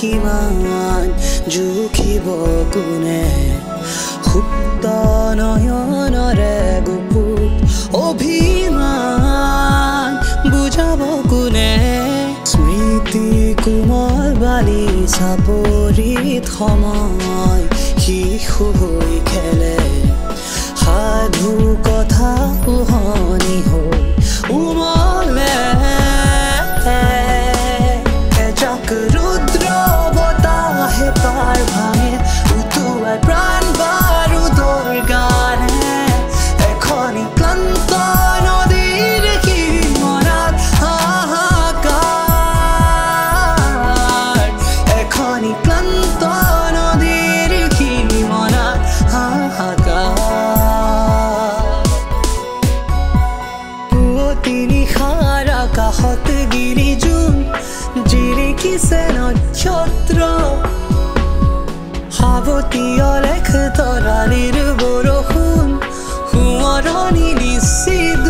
কিমান জুখিব কোনে সুপ্ত নয়নৰে গুপুত অভিমান বুজাব কোনে স্মৃতি কোমল বালি চাপৰিত সময় শিশু হৈ খেলে সাধু কথা উহনি হৈ উমলে এজাক ৰুদ্ৰ বতাহে পাৰ ভাঙে উটুৱাই প্ৰাণ বাৰুদৰ গানে এখনি ক্লান্ত নদীৰ কিনাৰত হাহাকাৰ এখনি ক্লান্ত নদীৰ কিনাৰত হাহাকাৰ নিশাৰ আকাশত গিৰি জোন জিৰিকিছে নক্ষত্ৰ সাৱতীয় লেখ তৰালিৰ বৰষুণ সোঁৱৰণি নিশ্চিত